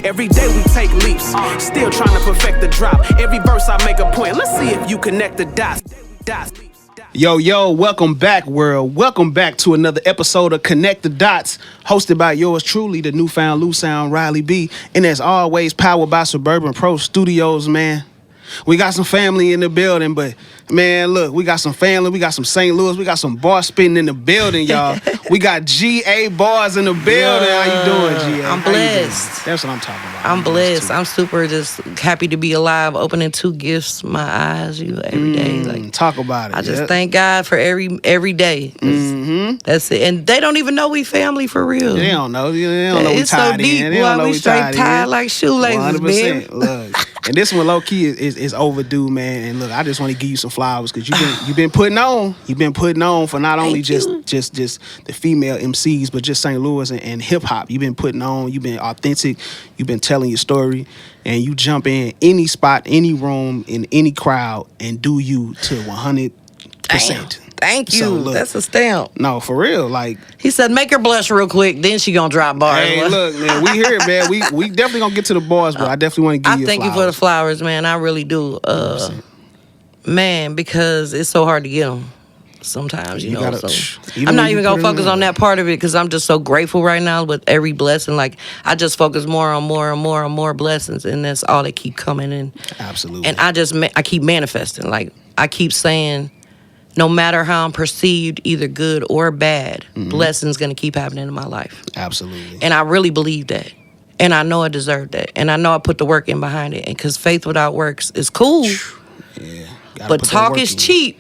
Every day we take leaps, still trying to perfect the drop. Every verse I make a point. Let's see if you connect the dots. Yo, welcome back, world. Welcome back to another episode of Connect the Dots, hosted by yours truly, the newfound Lou Sound Riley B. And as always, powered by Suburban Pro Studios, man. We got some family in the building, but man, look, we got some family, we got some St. Louis, we got some Barz spitting in the building, y'all. We got G.A. Barz in the building. How you doing, G.A.? I'm blessed. That's what I'm talking about. I'm blessed. I'm super just happy to be alive, opening 2 gifts my eyes, every day. Like, talk about it. I just thank God for every day. That's it. And they don't even know we family for real. They don't know. They don't know we it's tied so deep. in. They don't know we straight tied in. like shoelaces, 100%. man. Look. And this one, low key, is overdue, man. And look, I just want to give you some flowers because you've been putting on. You've been putting on for not only just the female MCs, but just St. Louis and hip hop. You've been putting on. You've been authentic. You've been telling your story, and you jump in any spot, any room, in any crowd, and do you to 100%. Thank you. So, look, that's a stamp. No, for real. Like he said, make her blush real quick, then she gonna drop bars. Hey, look, man, we here, man. We definitely gonna get to the bars, but I definitely want to give you thank you for the flowers, man. I really do. Man, because it's so hard to get them sometimes, you know. So I'm not even gonna focus on that part of it because I'm just so grateful right now with every blessing. Like I just focus more and more blessings, and that's all that keep coming in. Absolutely. And I keep manifesting. Like I keep saying, no matter how I'm perceived, either good or bad, blessings gonna keep happening in my life. Absolutely. And I really believe that. And I know I deserve that. And I know I put the work in behind it. And because faith without works is cool. Yeah. But talk is cheap.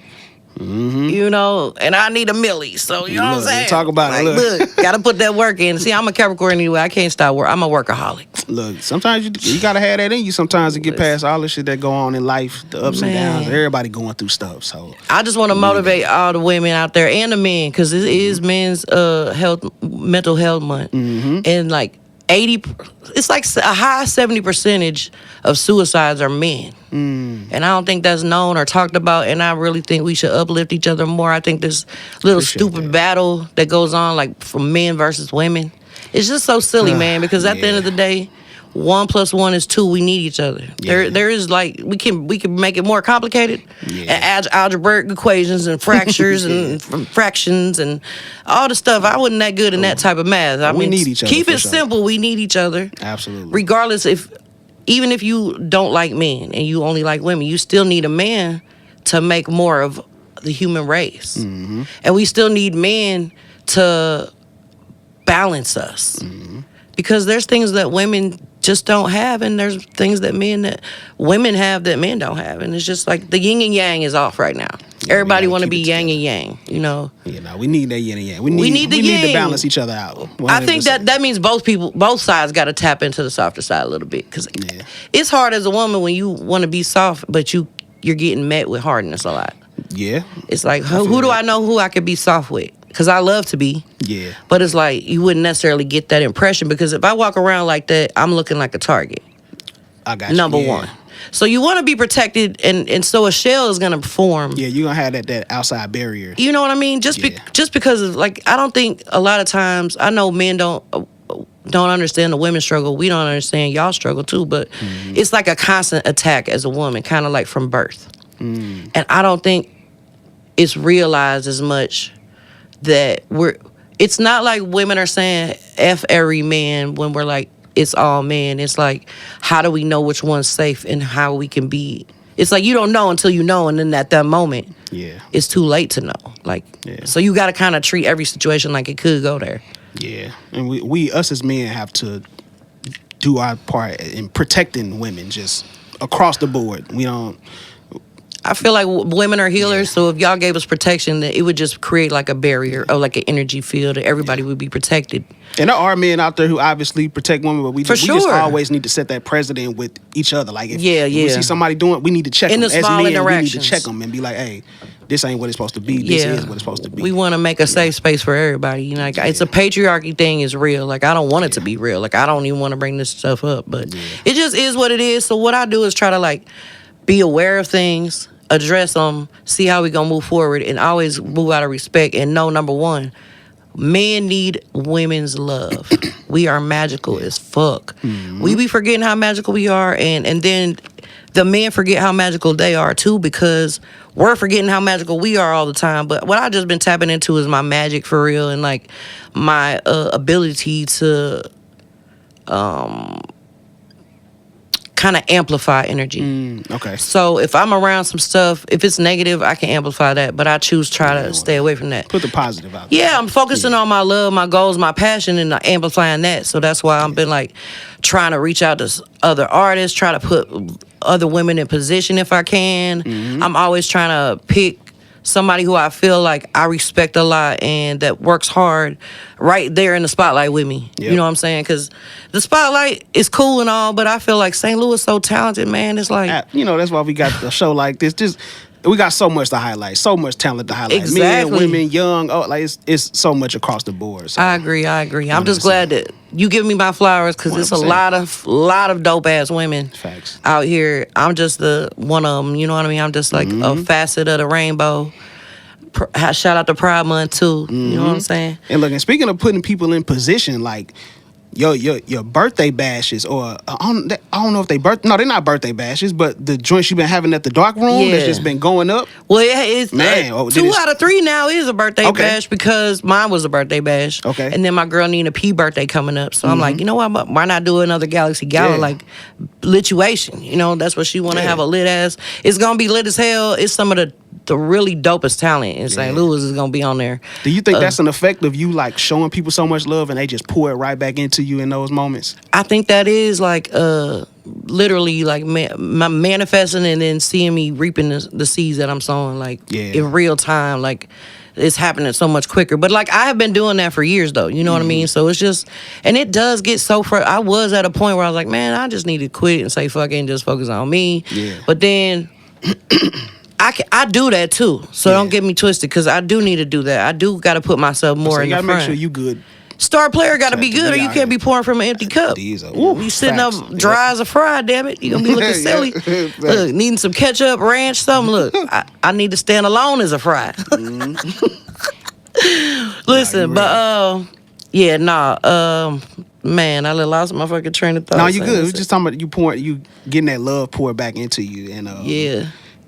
You know, and I need a milli. So, you know what I'm saying? Talk about it. Look, got to put that work in. See, I'm a Capricorn anyway. I can't stop work. I'm a workaholic. Look, sometimes you got to have that in you sometimes to get past all the shit that go on in life, the ups and downs. Everybody going through stuff. So I just want to motivate all the women out there and the men because it is men's mental health month. And like 80, it's like a high 70% of suicides are men. And I don't think that's known or talked about, and I really think we should uplift each other more. I think this little stupid battle that goes on, like from men versus women, it's just so silly, man, because at the end of the day, 1 + 1 is 2. We need each other. There is like we can make it more complicated. And algebraic equations and fractures and fractions and all the stuff. I wasn't that good in that type of math. I mean, we need each other. Keep it simple. We need each other. Absolutely. Regardless even if you don't like men and you only like women, you still need a man to make more of the human race. And we still need men to balance us. Because there's things that women just don't have, and there's things that women have that men don't have, and it's just like the yin and yang is off right now. Everybody want to be yang and yang, you know. We need that yin and yang. We need the need to balance each other out. 100%. I think that means both sides got to tap into the softer side a little bit because it's hard as a woman when you want to be soft, but you're getting met with hardness a lot. Yeah, it's like who do I know who I could be soft with? Because I love to be. Yeah. But it's like you wouldn't necessarily get that impression because if I walk around like that, I'm looking like a target. I got you. Number one. So you want to be protected, and so a shell is going to form. Yeah, you're going to have that outside barrier. You know what I mean? Just because of, like, I don't think a lot of times, I know men don't understand the women's struggle. We don't understand y'all struggle too, but it's like a constant attack as a woman, kind of like from birth. And I don't think it's realized as much that it's not like women are saying F every man when we're like, it's all men. It's like, how do we know which one's safe and how we can be? It's like you don't know until you know, and then at that moment, it's too late to know. Like, so you got to kind of treat every situation like it could go there. Yeah, and we us as men have to do our part in protecting women just across the board. We don't. I feel like women are healers, so if y'all gave us protection, it would just create like a barrier or like an energy field that everybody would be protected. And there are men out there who obviously protect women, but we just always need to set that precedent with each other. Like if we see somebody doing it, we need to check them. As men, we need to check them and be like, hey, this ain't what it's supposed to be. This is what it's supposed to be. We want to make a safe space for everybody. You know, like it's a patriarchy thing is real. Like I don't want it to be real. Like I don't even want to bring this stuff up, but it just is what it is. So what I do is try to like be aware of things, address them, see how we gonna move forward, and always move out of respect and know, number one, Men need women's love. We are magical as fuck. We be forgetting how magical we are, and then the men forget how magical they are too, because we're forgetting how magical we are all the time. But what I just been tapping into is my magic for real, and like my ability to kind of amplify energy. Okay. So if I'm around some stuff, if it's negative, I can amplify that, but I choose to try to stay away from that. Put the positive out there. Yeah, I'm focusing on my love, my goals, my passion, and amplifying that. So that's why I've been like trying to reach out to other artists, try to put other women in position if I can. I'm always trying to pick somebody who I feel like I respect a lot and that works hard right there in the spotlight with me. Yep. You know what I'm saying? Because the spotlight is cool and all, but I feel like St. Louis is so talented, man. It's like... You know, that's why we got a show like this. Just... We got so much to highlight, so much talent to highlight. Exactly. Men, women, young, like it's so much across the board. So. I agree. I'm just glad that you give me my flowers, because it's a 100%. lot of dope ass women Facts. out here. I'm just the one of them. You know what I mean? I'm just like a facet of the rainbow. Shout out to Pride Month too. You know what I'm saying? And look, and speaking of putting people in position, like your birthday bashes, or I don't know if they're not birthday bashes, but the joints you've been having at the dark room that's just been going up. Well, it's man, 2 out of 3 now is a birthday bash, because mine was a birthday bash. Okay. And then my girl Nina P birthday coming up, so I'm like, you know what? Why not do another Galaxy Gala, like lituation? You know, that's what she want to have, a lit ass. It's gonna be lit as hell. It's some of the really dopest talent in St. Louis is gonna be on there. Do you think that's an effect of you like showing people so much love and they just pour it right back into you in those moments? I think that is like literally like my manifesting and then seeing me reaping the seeds that I'm sowing, like in real time. Like it's happening so much quicker. But like I have been doing that for years though, you know what I mean? So it's just, and it does get so I was at a point where I was like, man, I just need to quit and say fuck it and just focus on me. Yeah. But then I do that too, so don't get me twisted, because I do need to do that. I do got to put myself more in the front. You got to make sure you good. Star player got to be good, or you can't be pouring from an empty cup. You sitting up dry as a fry, damn it. You going to be looking silly. Look, needing some ketchup, ranch, something. Look, I need to stand alone as a fry. Listen, man, I lost my fucking train of thought. No, you good. We're just talking about you getting that love poured back into you, and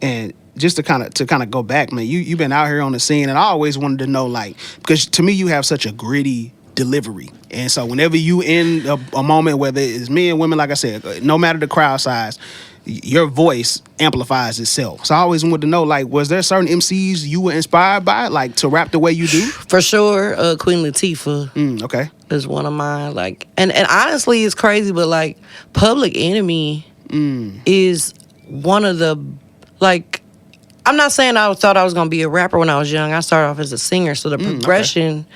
and just to kind of go back, man, you've been out here on the scene, and I always wanted to know, like, because to me you have such a gritty delivery, and so whenever you in a moment, whether it's men, women, like I said, no matter the crowd size, your voice amplifies itself. So I always wanted to know, like, was there certain MCs you were inspired by, like, to rap the way you do? For sure, Queen Latifah. Okay. Is one of mine, like, and honestly, it's crazy, but like, Public Enemy is one of the, like, I'm not saying I thought I was gonna be a rapper when I was young. I started off as a singer, so the progression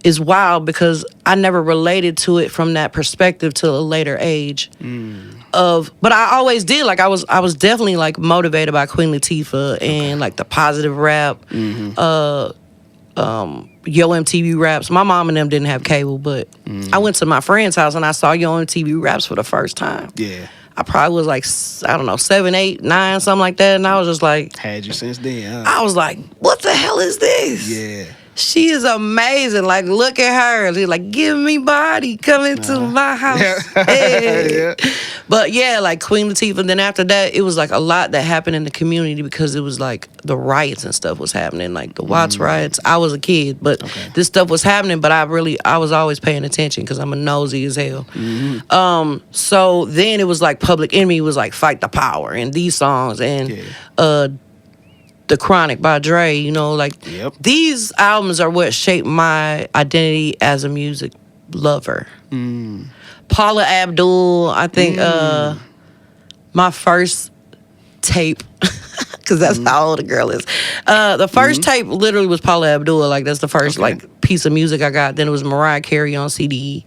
is wild, because I never related to it from that perspective till a later age. But I always did. Like I was definitely like motivated by Queen Latifah and like the positive rap, Yo MTV raps. My mom and them didn't have cable, but I went to my friend's house and I saw Yo MTV raps for the first time. Yeah. I probably was like, I don't know, 7, 8, 9, something like that. And I was just like... Had you since then, huh? I was like, what the hell is this? Yeah. She is amazing. Like, look at her. She's like, give me body. Come into my house. Hey. But yeah, like Queen Latifah. And then after that, it was like a lot that happened in the community, because it was like the riots and stuff was happening. Like the Watts riots. I was a kid, but this stuff was happening. But I was always paying attention, because I'm a nosy as hell. So then it was like Public Enemy was like Fight the Power and these songs. And The Chronic by Dre, you know, like these albums are what shaped my identity as a music lover. Paula Abdul, I think my first tape, because that's how old a girl is. The first tape literally was Paula Abdul. Like that's the first like piece of music I got. Then it was Mariah Carey on CD.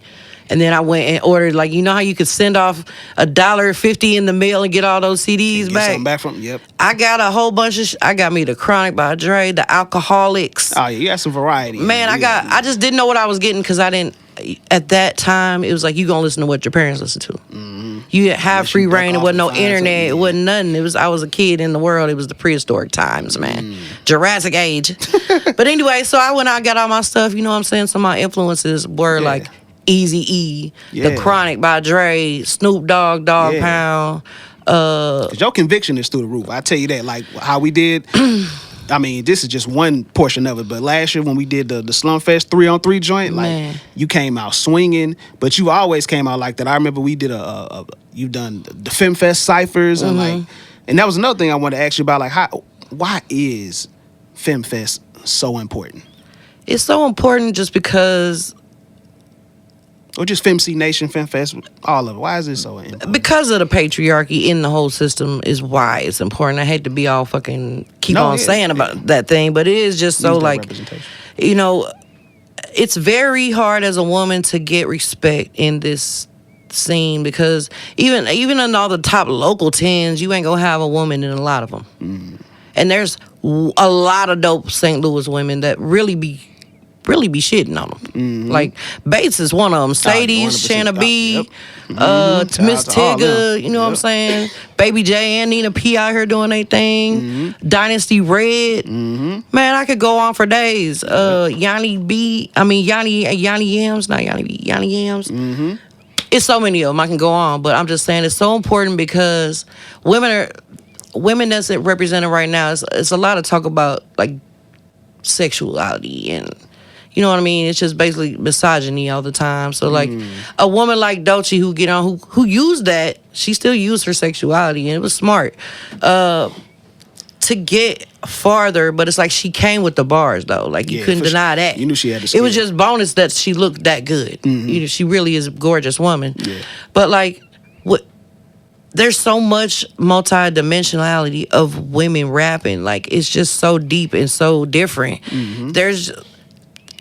And then I went and ordered, like, you know how you could send off $1.50 in the mail and get all those CDs back? Something back from, I got a whole bunch of I got me The Chronic by Dre, The Alcoholics. Oh, yeah, you got some variety. Man, I just didn't know what I was getting, because I didn't, at that time, it was like, you gonna listen to what your parents listen to. You had Unless free you duck reign. It off wasn't no and find internet. It something, wasn't nothing. I was a kid in the world. It was the prehistoric times, man. Jurassic Age. But anyway, so I went out, got all my stuff. You know what I'm saying? So my influences were like Eazy-E, The Chronic by Dre, Snoop Dogg, Dog Pound. 'Cause your conviction is through the roof. I tell you that, like how we did. I mean, this is just one portion of it, but last year when we did the Slumfest 3-on-3 joint, like you came out swinging, but you always came out like that. I remember we did you done the FemFest ciphers and and that was another thing I wanted to ask you about, like why is FemFest so important? It's so important just because. Or just FemCee Nation, FemFest, all of it. Why is it so important? Because of the patriarchy in the whole system is why it's important. I hate to be all fucking saying about that thing, but it is just so like, you know, it's very hard as a woman to get respect in this scene because even in all the top local 10s, you ain't gonna have a woman in a lot of them. And there's a lot of dope St. Louis women that really be shitting on them. Like Bates is one of them. Sadie's, Shanna B, Miss Tigger, you know what I'm saying? Baby J and Nina P out here doing their thing. Dynasty Red. Man, I could go on for days. Yanni Yams, not Yanni B, Yanni Yams. It's so many of them. I can go on, but I'm just saying it's so important because women that's represented right now. It's a lot of talk about like sexuality and. You know what I mean? It's just basically misogyny all the time. So like a woman like Dolce who used that, she still used her sexuality and it was smart to get farther. But it's like she came with the bars though. Like you couldn't deny that. You knew she had the skill. It was just bonus that she looked that good. You know, she really is a gorgeous woman. Yeah. But like there's so much multi-dimensionality of women rapping. Like it's just so deep and so different.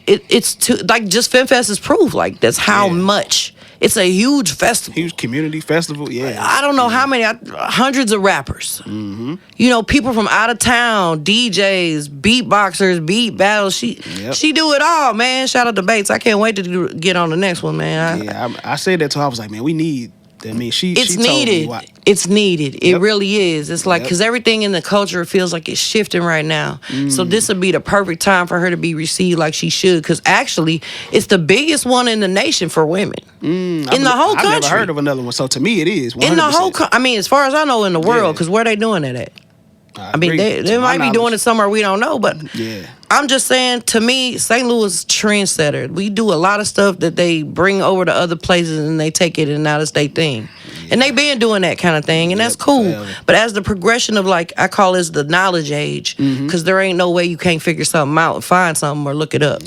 It's too like just FemFest is proof. Like that's how much it's a huge festival, huge community festival. I don't know how many hundreds of rappers. You know, people from out of town, DJs, beatboxers, beat battles. She do it all, man. Shout out to Bates. I can't wait to get on the next one, man. I said that to her. I was like, man, we need. I mean, it's needed. It's needed. It really is. It's like because everything in the culture feels like it's shifting right now. So this would be the perfect time for her to be received like she should. Because actually, it's the biggest one in the nation for women in the whole country. I've never heard of another one. So to me, it is 100%. In the whole. I mean, as far as I know, in the world, because where they doing it at? I mean, they might be doing it somewhere we don't know, but I'm just saying, to me, St. Louis trendsetter. We do a lot of stuff that they bring over to other places and they take it and now it's their thing. And they been doing that kind of thing, and that's cool. But as the progression of, like, I call this the knowledge age, because there ain't no way you can't figure something out and find something or look it up.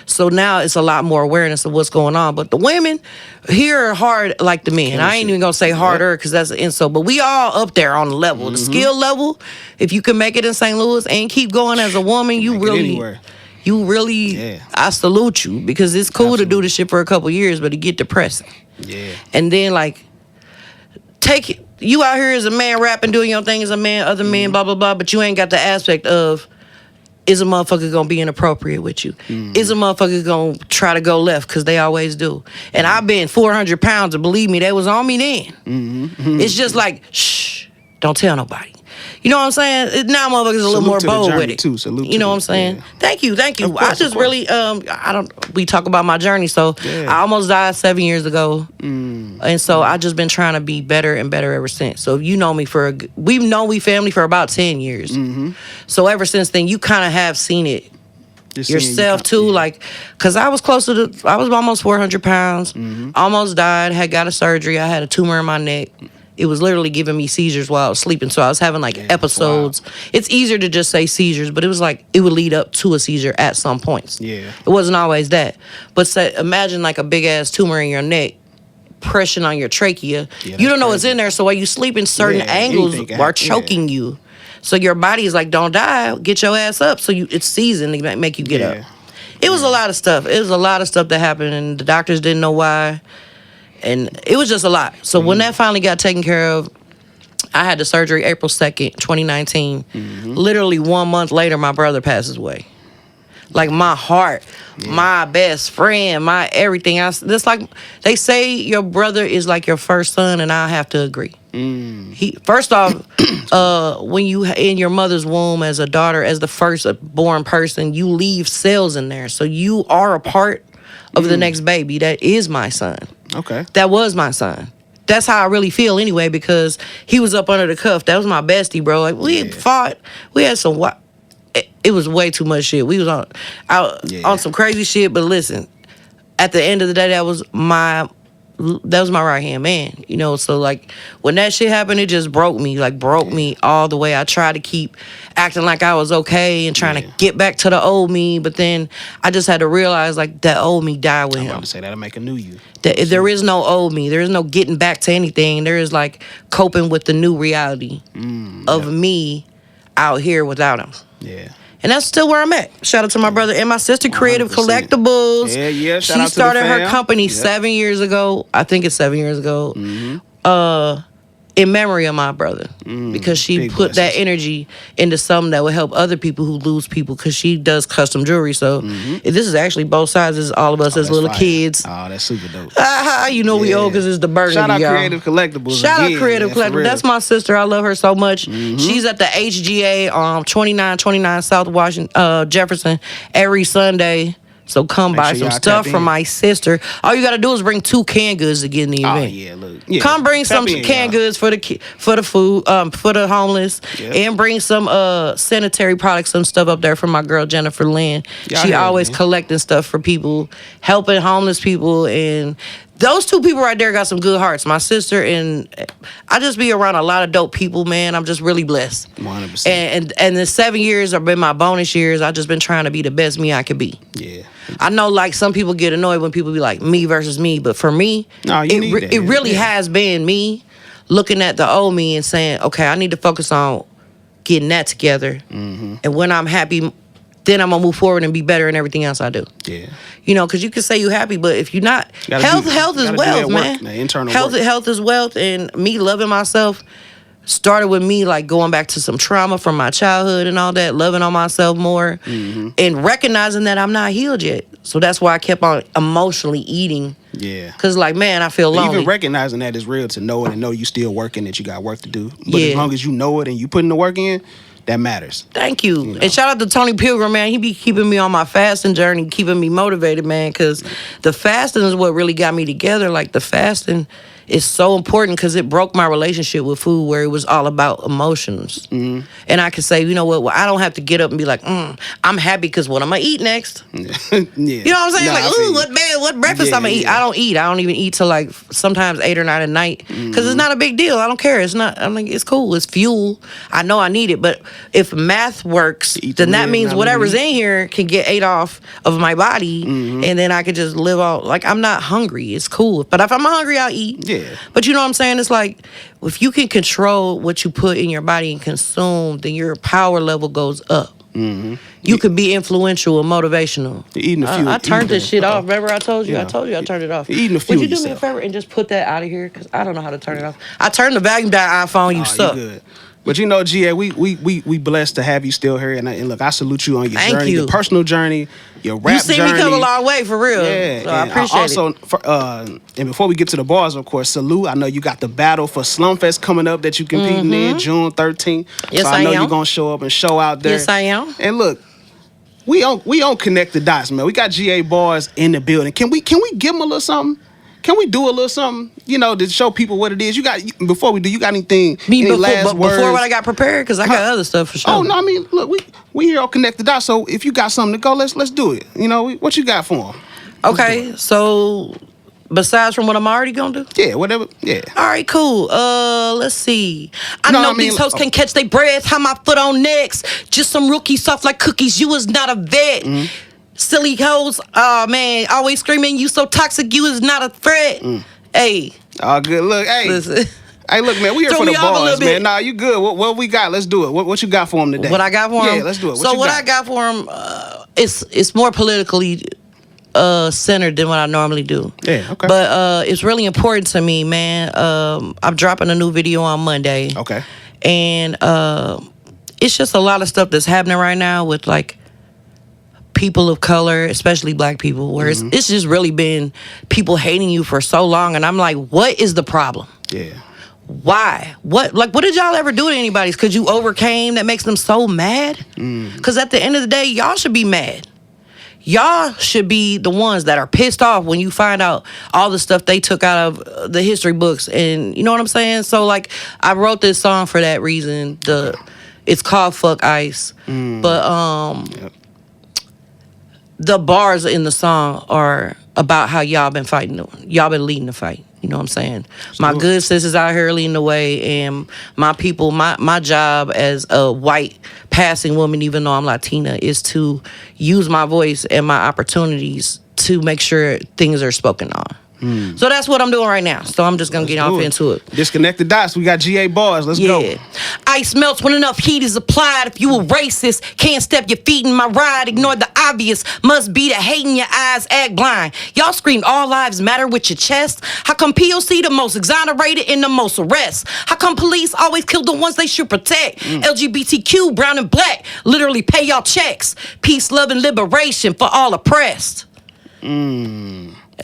So now it's a lot more awareness of what's going on. But the women here are hard like the men. I ain't even going to say harder because that's an insult. But we all up there on the level. The skill level, if you can make it in St. Louis and keep going as a woman, you really, I salute you. Because it's cool to do this shit for a couple years, but it get depressing. And then, like, you out here as a man rapping, doing your thing as a man, other men, blah, blah, blah, but you ain't got the aspect of, is a motherfucker gonna be inappropriate with you? Is a motherfucker gonna try to go left? Because they always do. And I've been 400 pounds, and believe me, they was on me then. It's just like, shh, don't tell nobody. You know what I'm saying? Now motherfuckers a little more bold with it. You know what I'm saying? Thank you. I just really, we talk about my journey. So I almost died 7 years ago. And so I just been trying to be better and better ever since. So if you know me we've known we family for about 10 years. So ever since then, you kind of have seen it yourself too. Like, cause I was I was almost 400 pounds, almost died, got a surgery. I had a tumor in my neck. It was literally giving me seizures while I was sleeping. So I was having like episodes. Wow. It's easier to just say seizures, but it was like it would lead up to a seizure at some points. It wasn't always that. But imagine like a big ass tumor in your neck, pressing on your trachea. You don't know what's in there. So while you sleep in certain angles are choking you. So your body is like, don't die, get your ass up. So it's seasoned to make you get up. It was a lot of stuff. It was a lot of stuff that happened, and the doctors didn't know why. And it was just a lot. So when that finally got taken care of, I had the surgery April 2nd, 2019. Literally 1 month later, my brother passes away. like my heart, my best friend, my everything. That's like they say your brother is like your first son, and I have to agree. He first off, when you in your mother's womb as a daughter, as the first born person, you leave cells in there, so you are a part of the next baby. That is my son. Okay, that was my son. That's how I really feel anyway, because he was up under the cuff. That was my bestie, bro. Like we fought, we had some. It was way too much shit. We was on some crazy shit. But listen, at the end of the day, that was my right hand man. You know, so like when that shit happened, it just broke me. Like broke me all the way. I tried to keep acting like I was okay and trying to get back to the old me, but then I just had to realize like that old me died with him. I'm about to say that'll make a new you. There is no old me. There is no getting back to anything. There is like coping with the new reality of me out here without him. Yeah. And that's still where I'm at. Shout out to my brother and my sister, Creative 100%. Collectibles. Yeah. She started her company 7 years ago. I think it's 7 years ago. In memory of my brother, because she put that energy into something that would help other people who lose people, because she does custom jewelry. So this is actually both sides. This is all of us as little kids. Oh, that's super dope. You know we owe because it's the burden. Shout out y'all. Creative Collectibles. Shout out Creative Collectibles. That's my sister. I love her so much. She's at the HGA 2929 South Washington, Jefferson every Sunday. So come buy some stuff from my sister. All you gotta do is bring 2 canned goods to get in the event. Oh yeah, look. Yeah. Come bring some canned goods for the food, for the homeless, and bring some sanitary products, some stuff up there for my girl Jennifer Lynn. She always collecting stuff for people, helping homeless people, and those 2 people right there got some good hearts. My sister, and I just be around a lot of dope people, man. I'm just really blessed. 100%. And the 7 years have been my bonus years. I just been trying to be the best me I could be. Yeah. I know like some people get annoyed when people be like me versus me, but for me, it really has been me looking at the old me and saying, okay, I need to focus on getting that together. And when I'm happy, then I'm gonna move forward and be better in everything else I do. Yeah. You know, because you can say you're happy, but if you're not, health is wealth, man. Health is wealth, and me loving myself started with me like going back to some trauma from my childhood and all that, loving on myself more, and recognizing that I'm not healed yet. So that's why I kept on emotionally eating. Yeah. Because like, man, I feel lonely. Even recognizing that is real, to know it and know you still working, that you got work to do. But as long as you know it and you putting the work in, that matters. Thank you. You know? And shout out to Tony Pilgrim, man. He be keeping me on my fasting journey, keeping me motivated, man, because the fasting is what really got me together. Like, the fasting is so important because it broke my relationship with food, where it was all about emotions. And I could say, you know what, well, I don't have to get up and be like, I'm happy because what I'm going to eat next. You know what I'm saying? What breakfast I'm going to eat? I don't eat. I don't even eat till like sometimes 8 or 9 at night because it's not a big deal. I don't care. It's not, I'm like, it's cool. It's fuel. I know I need it. But if math works, then that means whatever's in here can get ate off of my body, and then I could just live out. Like, I'm not hungry. It's cool. But if I'm hungry, I'll eat. Yeah. But you know what I'm saying? It's like, if you can control what you put in your body and consume, then your power level goes up. You could be influential and motivational. Eating a few. I turned this shit off. Remember I told you? Yeah. I told you I turned it off. Eating a few. Would you do me a favor and just put that out of here? Because I don't know how to turn it off. I turned the volume down, iPhone. You suck. You good. But you know, GA, we blessed to have you still here. And look, I salute you on your journey, your personal journey, your rap journey. You seen me come a long way, for real. Yeah. So I appreciate it. And before we get to the bars, of course, salute. I know you got the battle for Slumfest coming up that you competing in June 13th. Yes, so I know you're going to show up and show out there. Yes, I am. And look, we don't connect the dots, man. We got GA Barz in the building. Can we give him a little something? Can we do a little something, you know, to show people what it is? You got, before we do, you got anything, last words? Before what I got prepared? Because I got other stuff for sure. Oh, no, I mean, look, we here on Connect the Dots, so if you got something to go, let's do it. You know, what you got for them? Okay, so besides from what I'm already going to do? Yeah, whatever, yeah. All right, cool. Let's see. I know these hoes can catch their breath, have my foot on necks. Just some rookies soft like cookies. You is not a vet. Silly hoes, oh man, always screaming, you so toxic, you is not a threat. Hey. Oh, good. Look, hey. Listen. Hey, look, man, we here for the bars, man. Nah, you good. What we got? Let's do it. What you got for him today? What I got for him? Yeah, let's do it. What I got for him, it's more politically centered than what I normally do. Yeah, okay. But it's really important to me, man. I'm dropping a new video on Monday. Okay. And it's just a lot of stuff that's happening right now with, like, people of color, especially black people, where it's just really been people hating you for so long. And I'm like, what is the problem? Yeah. Why? What did y'all ever do to anybody? Because you overcame that makes them so mad? Because at the end of the day, y'all should be mad. Y'all should be the ones that are pissed off when you find out all the stuff they took out of the history books. And you know what I'm saying? So, like, I wrote this song for that reason. It's called Fuck Ice. But the bars in the song are about how y'all been fighting. Y'all been leading the fight. You know what I'm saying? My good sisters out here leading the way, and my people, my job as a white passing woman, even though I'm Latina, is to use my voice and my opportunities to make sure things are spoken on. So that's what I'm doing right now. So I'm just going to get off into it. Disconnect the dots. We got GA Barz. Let's go. Ice melts when enough heat is applied. If you a racist, can't step your feet in my ride. Ignore the obvious. Must be the hate in your eyes, act blind. Y'all scream all lives matter with your chest. How come POC the most exonerated and the most arrests? How come police always kill the ones they should protect? LGBTQ, brown and black, literally pay y'all checks. Peace, love, and liberation for all oppressed.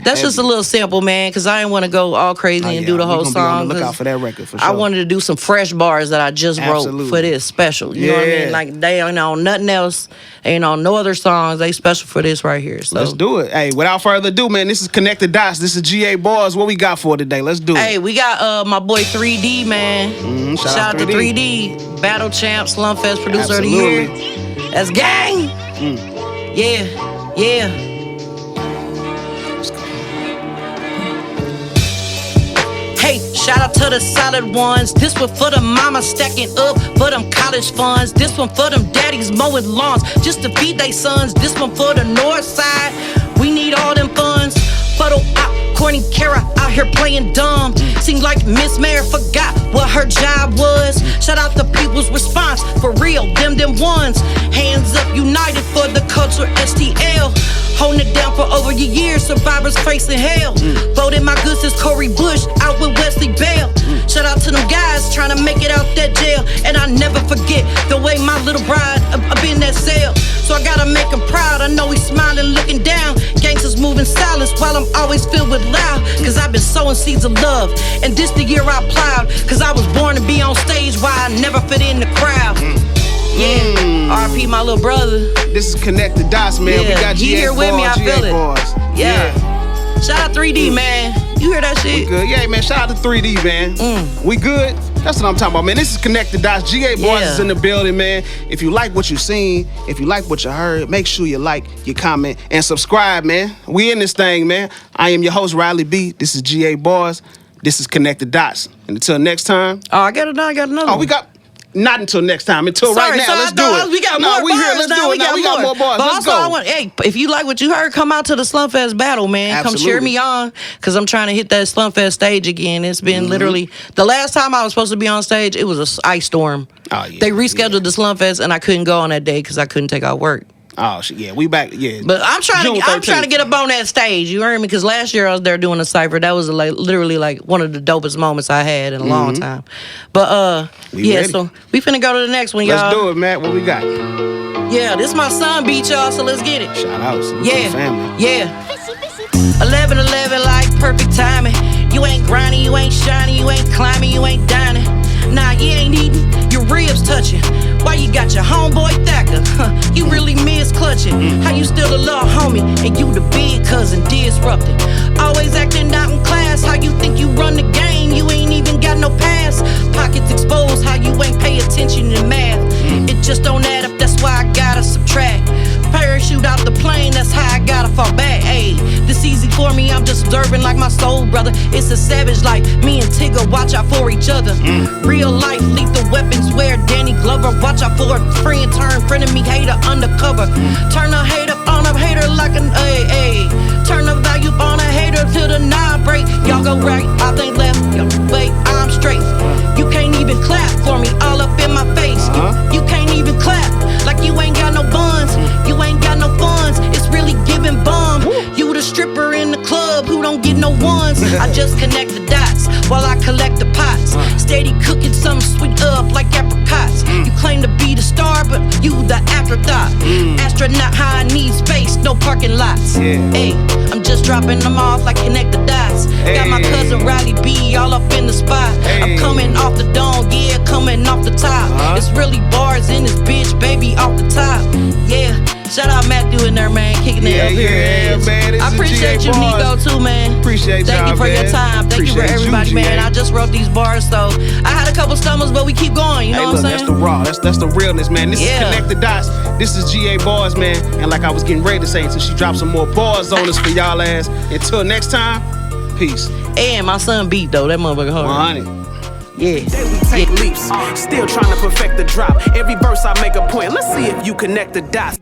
That's just a little sample, man, because I didn't want to go all crazy and do the whole song. Be on the lookout for that record, for sure. I wanted to do some fresh bars that I just wrote for this special. You know what I mean? Like, they ain't on nothing else. Ain't on no other songs. They special for this right here. So let's do it. Hey, without further ado, man, this is Connect the Dots. This is GA Barz. What we got for today? Let's do it. Hey, we got my boy 3D, man. Shout out to 3D. Battle Champ, Slumfest Producer of the Year. That's gang. Yeah. Hey, shout out to the solid ones. This one for the mama stacking up for them college funds. This one for them daddies mowing lawns just to feed they sons. This one for the north side. We need all them funds. Photo op, Courtney Kara out here playing dumb. Seems like Miss Mayor forgot what her job was. Shout out the people's response, for real, them ones. Hands up, united for the culture, STL. Holding it down for over a year, survivors facing hell. Voted my good sis Corey Bush out with Wesley Bell. Shout out to them guys trying to make it out that jail. And I never forget the way my little bride up in that cell. So I gotta make him proud. I know he's smiling, looking down. Gangsters moving silence while I'm always filled with loud. Cause I've been sowing seeds of love. And this the year I plowed. Cause I was born to be on stage while I never fit in the crowd. RP my little brother. This is Connect the Dots, man. We got GA here with me, I feel it. Shout out 3D, man. You hear that shit? We good. Yeah, man. Shout out to 3D, man. We good? That's what I'm talking about, man. This is Connect the Dots. GA Barz is in the building, man. If you like what you seen, if you like what you heard, make sure you like, you comment, and subscribe, man. We in this thing, man. I am your host, Riley B. This is GA Barz. This is Connect the Dots. And until next time. Oh, I got another one. We got... Not until next time. Until right now. Let's do it. We got more bars. Let's do it now. We got more bars. Let's go. Hey, if you like what you heard, come out to the Slumfest battle, man. Absolutely. Come cheer me on, because I'm trying to hit that Slumfest stage again. It's been literally the last time I was supposed to be on stage. It was an ice storm. Oh yeah. They rescheduled the Slumfest, and I couldn't go on that day because I couldn't take out work. Oh shit, yeah, we back, yeah. But I'm trying to get up on that stage. You heard me? Because last year I was there doing a cypher. That was literally like one of the dopest moments I had in a long time. But ready. So we finna go to the next one, y'all. Let's do it, Matt. What we got? Yeah, this my son beat, y'all. So let's get it. Shout out to the family. Yeah. 11-11 like perfect timing. You ain't grinding, you ain't shining, you ain't climbing, you ain't dining. Nah, you ain't eating, your ribs touching. Why you got your homeboy Thacker? You really miss clutching. How you still a little homie and you the big cousin disrupting? Always acting out in class. How you think you run the game? You ain't even got no pass. Pockets exposed. How you ain't pay attention to math? It just don't add up. That's why I gotta subtract. Parachute out the plane. That's how I gotta fall back. Ayy, this easy for me. I'm just observing like my soul brother. It's a savage life. Me and Tigger watch out for each other. Real life, lethal weapons. Where Danny Glover. Watch out for a friend, turn friend of me, hater undercover. Turn a hater on a hater like an turn a value on a hater till the knob break. Y'all go right, I think left. Yo, wait, I'm straight. You can't even clap for me, all up in my face. You can't even clap like you ain't got no buns. You ain't got no funds. It's really giving bum. You the stripper in the club who don't get no ones. I just connect the dots while I collect the pots. Steady cooking something sweet up like apricots. You claim to be the star, but you the afterthought. Astronaut high, need space, no parking lots. Hey, I'm just dropping them off like connect the dots. Got my cousin Riley B all up in the spot. I'm coming off the dome, yeah, coming off the top. It's really Barz in this bitch, baby, off the top. Yeah, shout out Matthew in there, man, kicking it up here. Man, I appreciate you, Nico, too, man. Appreciate Thank you for your time. Thank you for everybody, man. I just wrote these bars, so I had a couple stumbles, but we keep going. You know what I'm saying? That's the raw. That's the realness, man. This is Connect the Dots. This is GA Barz, man. And like I was getting ready to say, until she drops some more bars on us for y'all ass. Until next time, peace. And my son beat though. That motherfucker hard. 100. Yeah. Today we take leaps. Still trying to perfect the drop. Every verse I make a point. Let's see if you connect the dots.